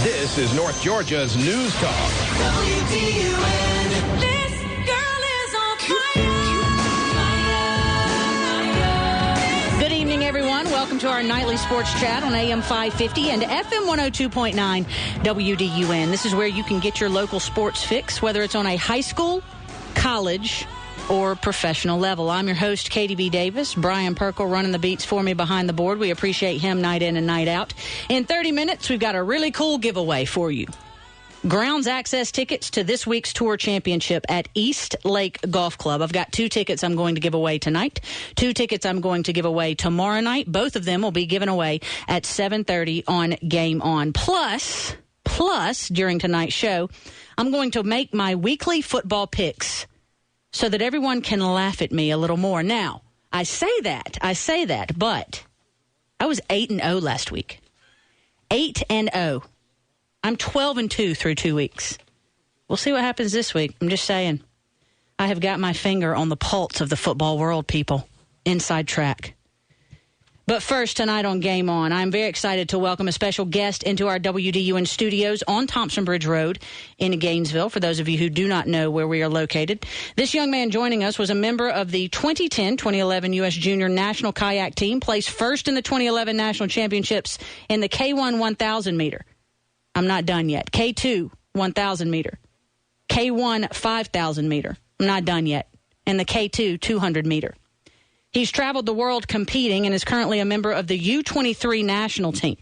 This is North Georgia's News Talk. WDUN. This girl is on fire. Good evening, everyone. Welcome to our nightly sports chat on AM 550 and FM 102.9 WDUN. This is where you can get your local sports fix, whether it's on a high school, college, or professional level. I'm your host, Katie B. Davis. Brian Perkle running the beats for me behind the board. We appreciate him night in and night out. In 30 minutes, we've got a really cool giveaway for you. Grounds access tickets to this week's Tour Championship at East Lake Golf Club. I've got 2 tickets I'm going to give away tonight. 2 tickets I'm going to give away tomorrow night. Both of them will be given away at 7:30 on Game On. Plus, during tonight's show, I'm going to make my weekly football picks so that everyone can laugh at me a little more. Now, I say that, but I was 8-0 last week. 8-0. I'm 12-2 through 2 weeks. We'll see what happens this week. I'm just saying. I have got my finger on the pulse of the football world, people. Inside track. But first, tonight on Game On, I'm very excited to welcome a special guest into our WDUN studios on Thompson Bridge Road in Gainesville, for those of you who do not know where we are located. This young man joining us was a member of the 2010-2011 U.S. Junior National Kayak Team, placed first in the 2011 National Championships in the K1 1,000 meter. I'm not done yet. K2 1,000 meter. K1 5,000 meter. I'm not done yet. And the K2 200 meter. He's traveled the world competing and is currently a member of the U-23 national team.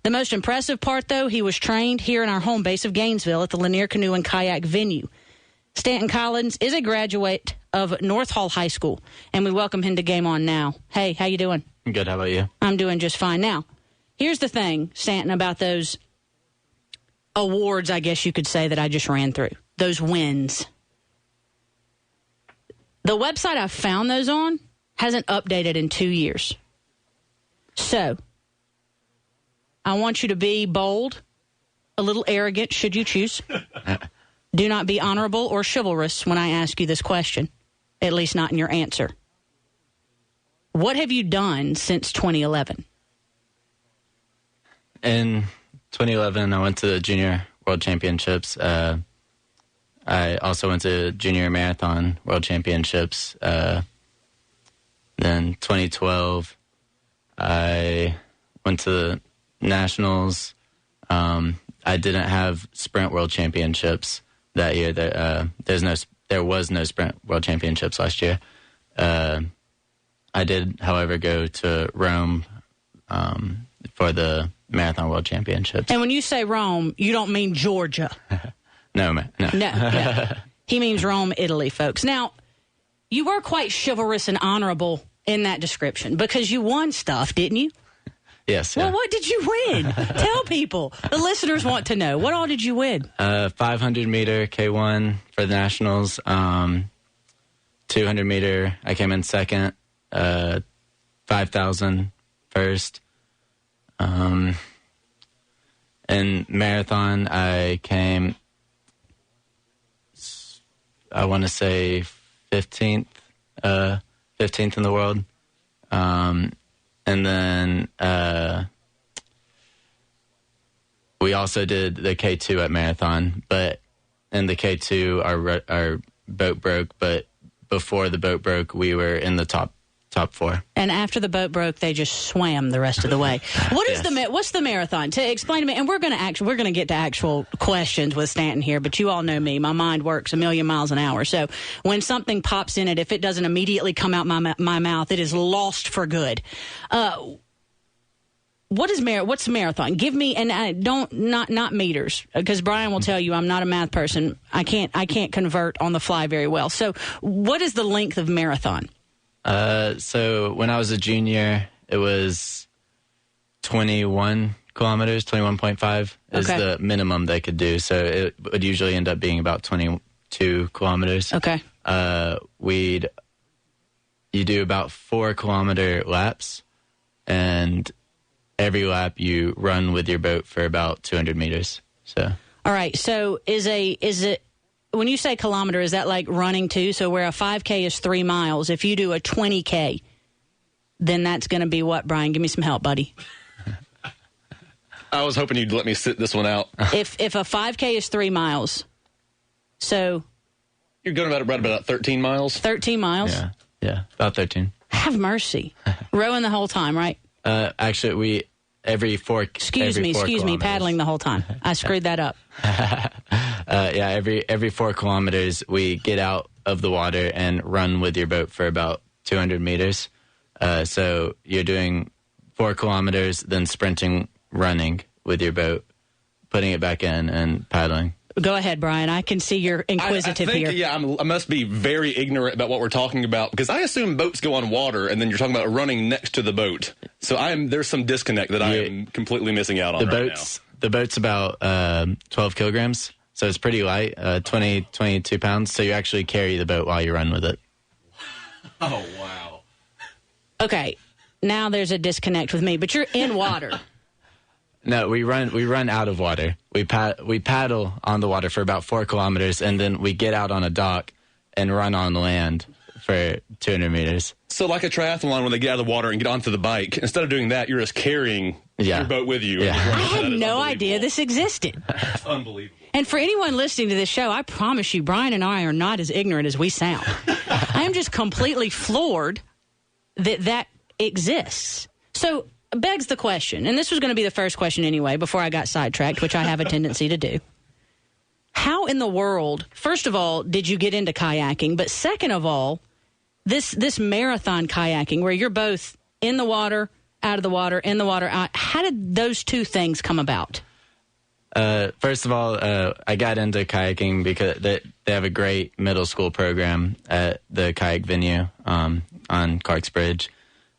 The most impressive part, though, he was trained here in our home base of Gainesville at the Lanier Canoe and Kayak venue. Stanton Collins is a graduate of North Hall High School, and we welcome him to Game On now. Hey, how you doing? I'm good. How about you? I'm doing just fine. Now, here's the thing, Stanton, about those awards, I guess you could say, that I just ran through. Those wins. The website I found those on hasn't updated in 2 years. So, I want you to be bold, a little arrogant, should you choose. Do not be honorable or chivalrous when I ask you this question, at least not in your answer. What have you done since 2011? In 2011, I went to the Junior World Championships. I also went to Junior Marathon World Championships. Then 2012, I went to the Nationals. I didn't have Sprint World Championships that year. There was no Sprint World Championships last year. I did, however, go to Rome for the Marathon World Championships. And when you say Rome, you don't mean Georgia. No. Yeah. He means Rome, Italy, folks. Now, you were quite chivalrous and honorable in that description because you won stuff, didn't you? Yes. Well, what did you win? Tell people. The listeners want to know. What all did you win? 500 meter K1 for the Nationals. 200 meter, I came in second. 5,000 first. In marathon, I came, I want to say 15th in the world. And then we also did the K2 at marathon, but in the K2 our boat broke, but before the boat broke, we were in the top 4. And after the boat broke, they just swam the rest of the way. What is what's the marathon? To explain to me, and we're going to get to actual questions with Stanton here, but you all know me. My mind works a million miles an hour. So when something pops in it, if it doesn't immediately come out my mouth, it is lost for good. What's marathon? Give me, and not meters, because Brian will tell you I'm not a math person. I can't convert on the fly very well. So what is the length of marathon? So when I was a junior, it was 21 kilometers, 21.5 is the minimum they could do. So it would usually end up being about 22 kilometers. Okay. You do about 4 kilometer laps, and every lap you run with your boat for about 200 meters. So. All right. So is it, when you say kilometer, is that like running too? So where a 5K is 3 miles, if you do a 20K, then that's going to be what, Brian? Give me some help, buddy. I was hoping you'd let me sit this one out. If a 5K is 3 miles, so You're going about 13 miles? 13 miles? Yeah, about 13. Have mercy. Rowing the whole time, right? Actually, every 4 Excuse me, paddling the whole time. I screwed that up. Every 4 kilometers, we get out of the water and run with your boat for about 200 meters. So you're doing 4 kilometers, then sprinting, running with your boat, putting it back in, and paddling. Go ahead, Brian. I can see you're inquisitive I think, here. Yeah, I must be very ignorant about what we're talking about because I assume boats go on water, and then you're talking about running next to the boat. So there's some disconnect that I am completely missing out on now. The boat's about 12 kilograms, so it's pretty light, 22 pounds. So you actually carry the boat while you run with it. Oh, wow. Okay, now there's a disconnect with me, but you're in water. No, we run out of water. We paddle on the water for about 4 kilometers, and then we get out on a dock and run on land for 200 meters. So like a triathlon, when they get out of the water and get onto the bike, instead of doing that, you're just carrying your boat with you. Yeah. I had no idea this existed. That's unbelievable. And for anyone listening to this show, I promise you, Brian and I are not as ignorant as we sound. I am just completely floored that exists. So begs the question, and this was going to be the first question anyway, before I got sidetracked, which I have a tendency to do. How in the world, first of all, did you get into kayaking? But second of all, this marathon kayaking where you're both in the water, out of the water, in the water, out, how did those two things come about? First of all, I got into kayaking because they have a great middle school program at the kayak venue on Clark's Bridge.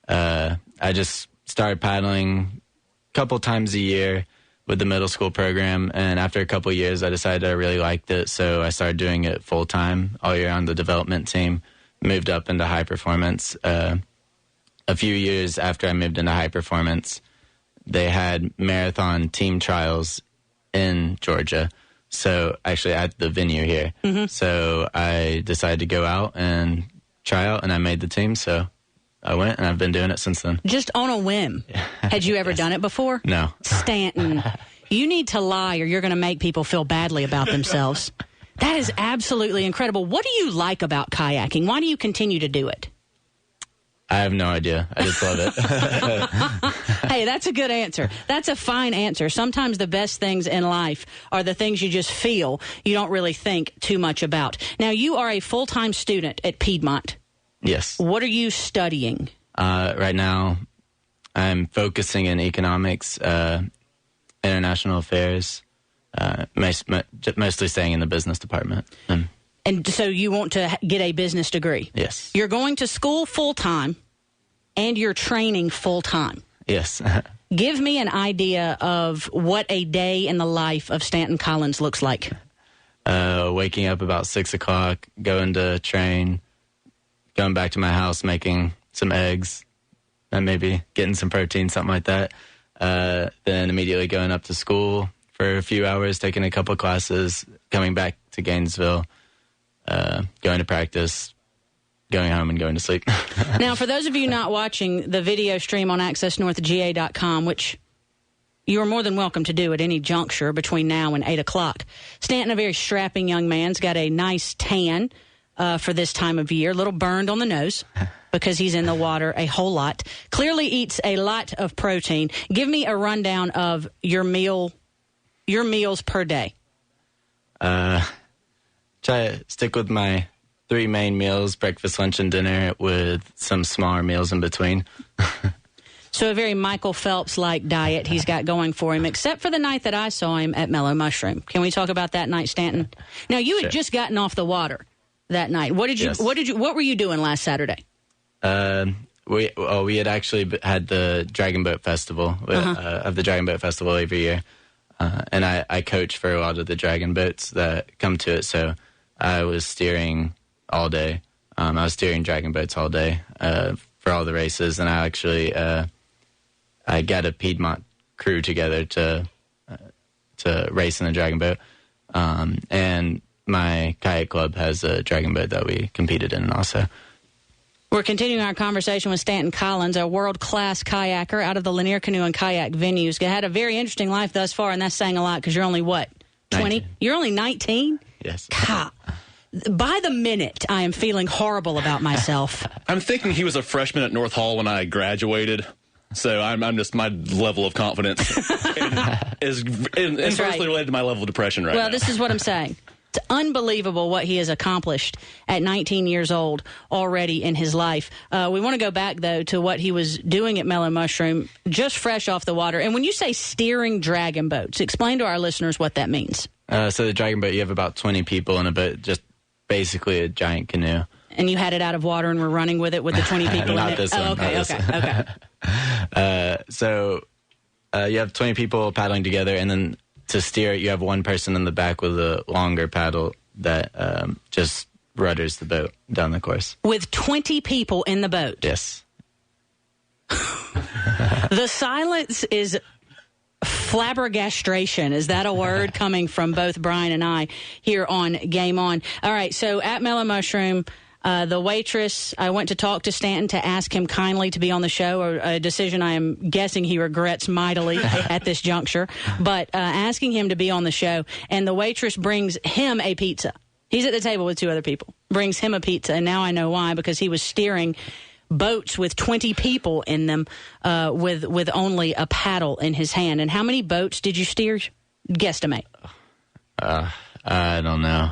I just started paddling a couple times a year with the middle school program, and after a couple of years, I decided I really liked it, so I started doing it full-time all year on the development team, moved up into high performance. A few years after I moved into high performance, they had marathon team trials in Georgia, so actually at the venue here. Mm-hmm. So I decided to go out and try out, and I made the team, so I went, and I've been doing it since then. Just on a whim. Had you ever done it before? No. Stanton, you need to lie or you're going to make people feel badly about themselves. That is absolutely incredible. What do you like about kayaking? Why do you continue to do it? I have no idea. I just love it. Hey, that's a good answer. That's a fine answer. Sometimes the best things in life are the things you just feel you don't really think too much about. Now, you are a full-time student at Piedmont. Yes. What are you studying? Right now, I'm focusing in economics, international affairs, mostly staying in the business department. And so you want to get a business degree? Yes. You're going to school full-time, and you're training full-time. Yes. Give me an idea of what a day in the life of Stanton Collins looks like. Waking up about 6 o'clock, going to train, going back to my house, making some eggs, and maybe getting some protein, something like that. Then immediately going up to school for a few hours, taking a couple classes, coming back to Gainesville, going to practice, going home, and going to sleep. Now, for those of you not watching the video stream on accessnorthga.com, which you are more than welcome to do at any juncture between now and 8 o'clock, Stanton, a very strapping young man, has got a nice tan for this time of year, a little burned on the nose because he's in the water a whole lot. Clearly eats a lot of protein. Give me a rundown of your meals per day. Try to stick with my 3 main meals, breakfast, lunch, and dinner, with some smaller meals in between. So a very Michael Phelps-like diet he's got going for him, except for the night that I saw him at Mellow Mushroom. Can we talk about that night, Stanton? Now, you had just gotten off the water that night. What were you doing last Saturday? We had actually had the Dragon Boat Festival of the Dragon Boat Festival every year, and I coach for a lot of the dragon boats that come to it. So I was steering all day. I was steering dragon boats all day for all the races, and I actually I got a Piedmont crew together to race in the dragon boat, and my kayak club has a dragon boat that we competed in also. We're continuing our conversation with Stanton Collins, a world-class kayaker out of the Lanier Canoe and Kayak venues. Had a very interesting life thus far, and that's saying a lot because you're only, what, 20? 19. You're only 19? Yes. God. By the minute, I am feeling horrible about myself. I'm thinking he was a freshman at North Hall when I graduated. So I'm just, my level of confidence is inversely related to my level of depression right now. Well, this is what I'm saying. It's unbelievable what he has accomplished at 19 years old already in his life. We want to go back, though, to what he was doing at Mellow Mushroom, just fresh off the water. And when you say steering dragon boats, explain to our listeners what that means. So the dragon boat, you have about 20 people in a boat, just basically a giant canoe. And you had it out of water and were running with it with the 20 people in Not it? this one. Okay. So you have 20 people paddling together, and then to steer it, you have one person in the back with a longer paddle that just rudders the boat down the course. With 20 people in the boat? Yes. The silence is flabbergastration. Is that a word coming from both Brian and I here on Game On? All right, so at Mellow Mushroom, the waitress, I went to talk to Stanton to ask him kindly to be on the show, a decision I am guessing he regrets mightily at this juncture, but asking him to be on the show, and the waitress brings him a pizza. He's at the table with two other people, brings him a pizza, and now I know why, because he was steering boats with 20 people in them with only a paddle in his hand. And how many boats did you steer? Guesstimate. I don't know.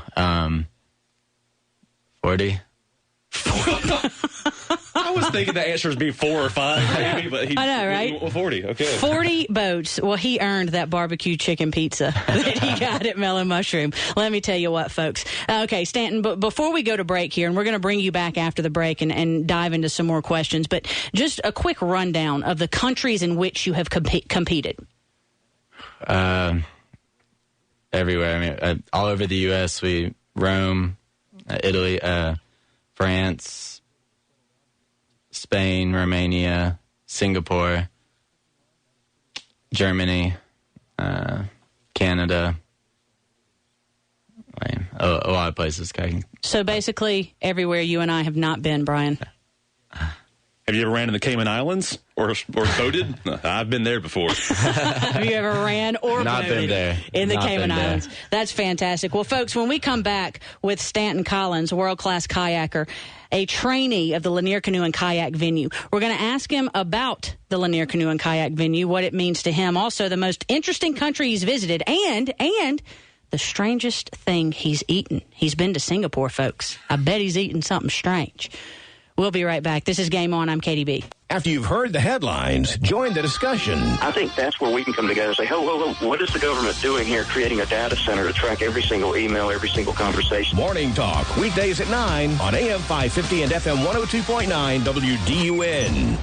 40? I was thinking the answer would be 4 or 5, maybe, but I know, right? 40, okay. 40 boats. Well, he earned that barbecue chicken pizza that he got at Mellow Mushroom. Let me tell you what, folks. Okay, Stanton, but before we go to break here, and we're going to bring you back after the break and dive into some more questions, but just a quick rundown of the countries in which you have competed. Everywhere. I mean, all over the U.S., Rome, Italy, France, Spain, Romania, Singapore, Germany, Canada, a lot of places. So basically everywhere you and I have not been, Brian. Have you ever ran in the Cayman Islands or boated? I've been there before. Have you ever ran or Not boated been there. in the Not Cayman been there. Islands? That's fantastic. Well, folks, when we come back with Stanton Collins, world-class kayaker, a trainee of the Lanier Canoe and Kayak venue, we're going to ask him about the Lanier Canoe and Kayak venue, what it means to him, also the most interesting country he's visited, and the strangest thing he's eaten. He's been to Singapore, folks. I bet he's eaten something strange. We'll be right back. This is Game On. I'm Katie B. After you've heard the headlines, join the discussion. I think that's where we can come together and say, what is the government doing here, creating a data center to track every single email, every single conversation? Morning Talk, weekdays at 9 on AM 550 and FM 102.9 WDUN.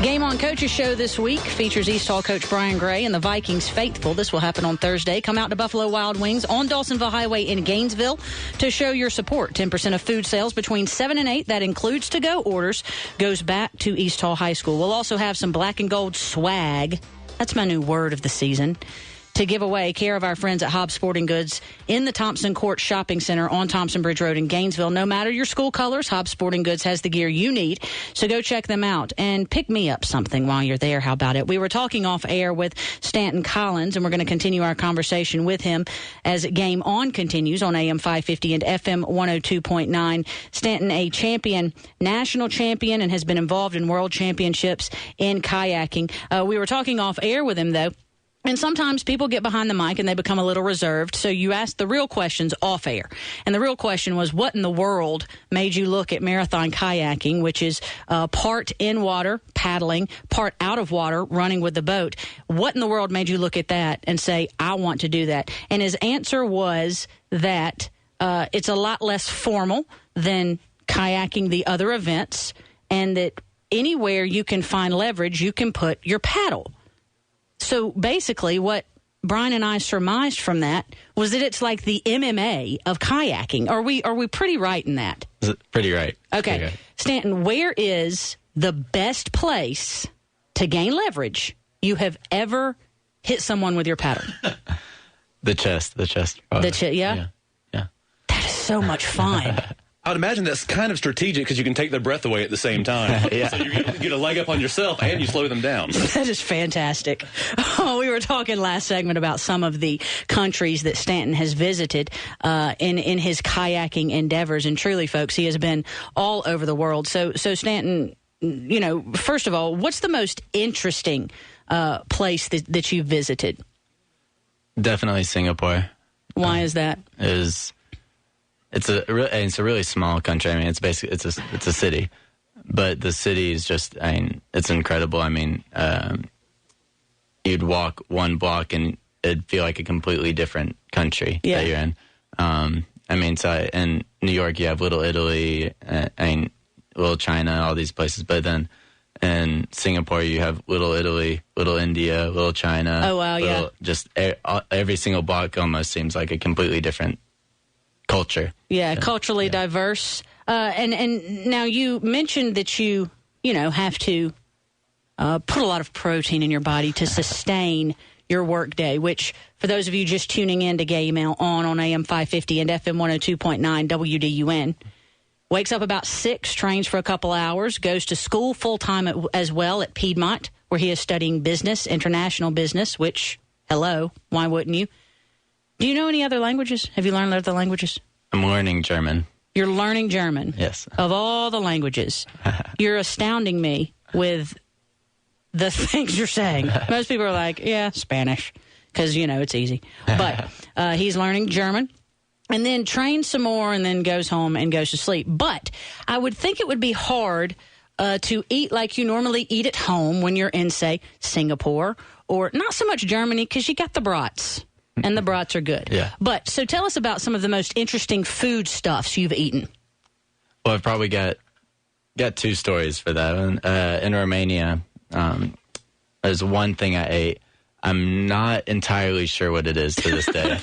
Game On Coaches Show this week features East Hall coach Brian Gray and the Vikings faithful. This will happen on Thursday. Come out to Buffalo Wild Wings on Dawsonville Highway in Gainesville to show your support. 10% of food sales between 7 and 8, that includes to-go orders, goes back to East Hall High School. We'll also have some black and gold swag. That's my new word of the season. To give away, care of our friends at Hobbs Sporting Goods in the Thompson Court Shopping Center on Thompson Bridge Road in Gainesville. No matter your school colors, Hobbs Sporting Goods has the gear you need. So go check them out and pick me up something while you're there. How about it? We were talking off air with Stanton Collins, and we're going to continue our conversation with him as Game On continues on AM 550 and FM 102.9. Stanton, a champion, national champion, and has been involved in world championships in kayaking. We were talking off air with him, though. And sometimes people get behind the mic and they become a little reserved. So you ask the real questions off air. And the real question was, what in the world made you look at marathon kayaking, which is part in water, paddling, part out of water, running with the boat? What in the world made you look at that and say, I want to do that? And his answer was that it's a lot less formal than kayaking the other events, and that anywhere you can find leverage, you can put your paddle. So basically what Brian and I surmised from that was that it's like the MMA of kayaking. Are we pretty right in that? Pretty right. Okay. Pretty right. Stanton, where is the best place to gain leverage you have ever hit someone with your paddle? The chest. Yeah? Yeah. That is so much fun. I would imagine that's kind of strategic because you can take their breath away at the same time. Yeah. So you get a leg up on yourself and you slow them down. That is fantastic. Oh, we were talking last segment about some of the countries that Stanton has visited in his kayaking endeavors. And truly, folks, he has been all over the world. So Stanton, first of all, what's the most interesting place that you've visited? Definitely Singapore. Why is that? It's a really small country. I mean, it's basically it's a city, but the city is just, it's incredible. I mean, you'd walk one block and it'd feel like a completely different country that you're in. So in New York, you have Little Italy, and Little China, all these places, but then in Singapore, you have Little Italy, Little India, Little China. Oh, wow, Just every single block almost seems like a completely different culture. Yeah, culturally diverse. And now you mentioned that you have to put a lot of protein in your body to sustain your work day, which for those of you just tuning in to Gay Mail on AM 550 and FM 102.9 WDUN, wakes up about 6, trains for a couple hours, goes to school full-time as well at Piedmont, where he is studying business, international business, which, hello, why wouldn't you? Do you know any other languages? Have you learned other languages? I'm learning German. You're learning German? Yes. Of all the languages. You're astounding me with the things you're saying. Most people are like, yeah, Spanish, because, it's easy. But he's learning German. And then trains some more and then goes home and goes to sleep. But I would think it would be hard to eat like you normally eat at home when you're in, say, Singapore, or not so much Germany, because you got the brats. And the brats are good. Yeah. But so tell us about some of the most interesting foodstuffs you've eaten. Well, I've probably got 2 stories for that one. In Romania, there's one thing I ate. I'm not entirely sure what it is to this day.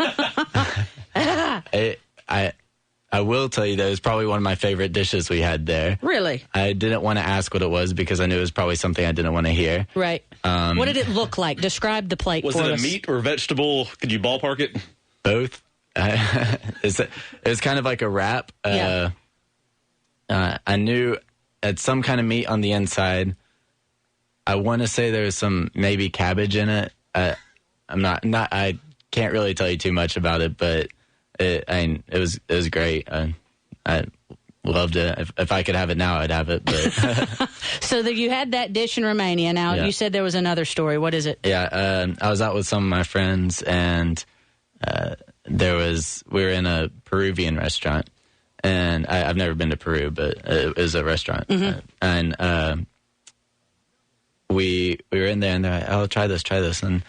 I will tell you that it was probably one of my favorite dishes we had there. Really? I didn't want to ask what it was because I knew it was probably something I didn't want to hear. Right. What did it look like? Describe the plate for us. Was it a meat or vegetable? Could you ballpark it? Both. It was kind of like a wrap. Yeah. I knew it had some kind of meat on the inside. I want to say there was some maybe cabbage in it. I can't really tell you too much about it, but it was great. I loved it. If I could have it now, I'd have it. But So you had that dish in Romania. Now, you said there was another story. What is it? Yeah, I was out with some of my friends, and we were in a Peruvian restaurant. And I've never been to Peru, but it was a restaurant. Mm-hmm. And we were in there, and they're like, "Oh, try this." And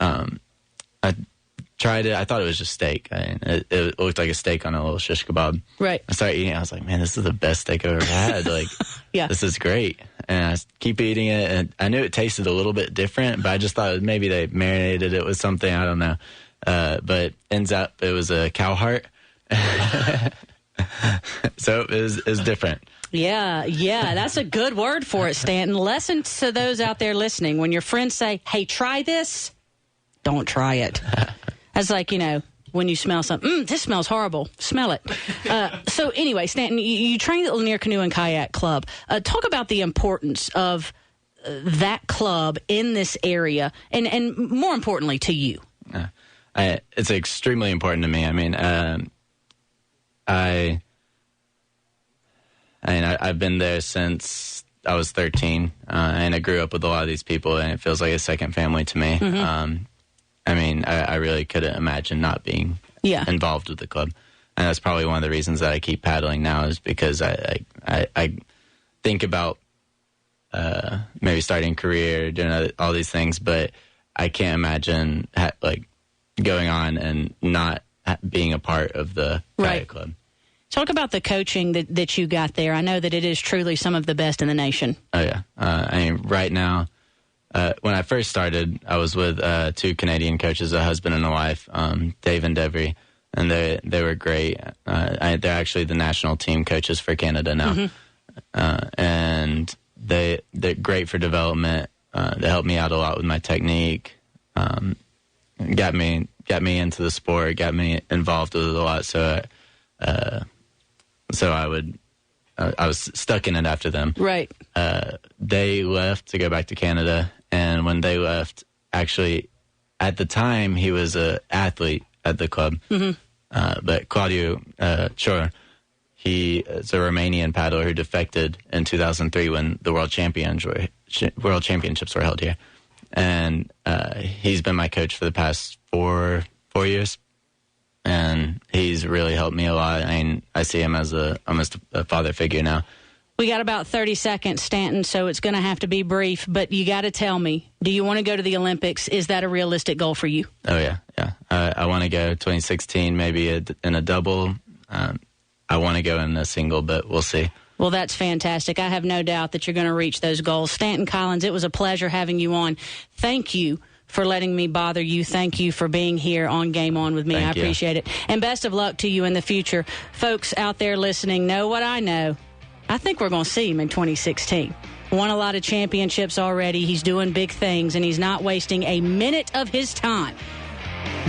I tried it. I thought it was just steak. It looked like a steak on a little shish kebab. Right. I started eating it. I was like, man, this is the best steak I've ever had. Like, yeah. This is great. And I keep eating it. And I knew it tasted a little bit different, but I just thought maybe they marinated it with something. I don't know. But ends up it was a cow heart. So it was different. Yeah, that's a good word for it, Stanton. Lesson to those out there listening. When your friends say, hey, try this, don't try it. That's like, when you smell something, this smells horrible. Smell it. So anyway, Stanton, you trained at Lanier Canoe and Kayak Club. Talk about the importance of that club in this area and more importantly to you. It's extremely important to me. I mean, I've been there since I was 13, and I grew up with a lot of these people, and it feels like a second family to me. Mm-hmm. I really couldn't imagine not being involved with the club, and that's probably one of the reasons that I keep paddling now is because I think about maybe starting a career, doing all these things, but I can't imagine going on and not being a part of the kayak club. Talk about the coaching that you got there. I know that it is truly some of the best in the nation. Oh, yeah. Right now, when I first started, I was with 2 Canadian coaches, a husband and a wife, Dave and Devery, and they were great. They're actually the national team coaches for Canada now. Mm-hmm. And they're great for development. They helped me out a lot with my technique, got me into the sport, got me involved with it a lot. So So I was stuck in it after them. Right. They left to go back to Canada, and when they left, actually, at the time, he was an athlete at the club. But Claudiu Cior, he is a Romanian paddler who defected in 2003 when the World Championships were held here. And he's been my coach for the past four years. And he's really helped me a lot. I mean, I see him as almost a father figure now. We got about 30 seconds, Stanton, so it's going to have to be brief. But you got to tell me, do you want to go to the Olympics? Is that a realistic goal for you? Oh, yeah. I want to go 2016, maybe in a double. I want to go in a single, but we'll see. Well, that's fantastic. I have no doubt that you're going to reach those goals. Stanton Collins, it was a pleasure having you on. Thank you for letting me bother you. Thank you for being here on Game On with me. I appreciate it. And best of luck to you in the future. Folks out there listening, know what I know. I think we're going to see him in 2016. Won a lot of championships already. He's doing big things, and he's not wasting a minute of his time.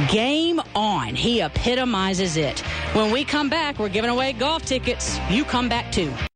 Game On. He epitomizes it. When we come back, we're giving away golf tickets. You come back too.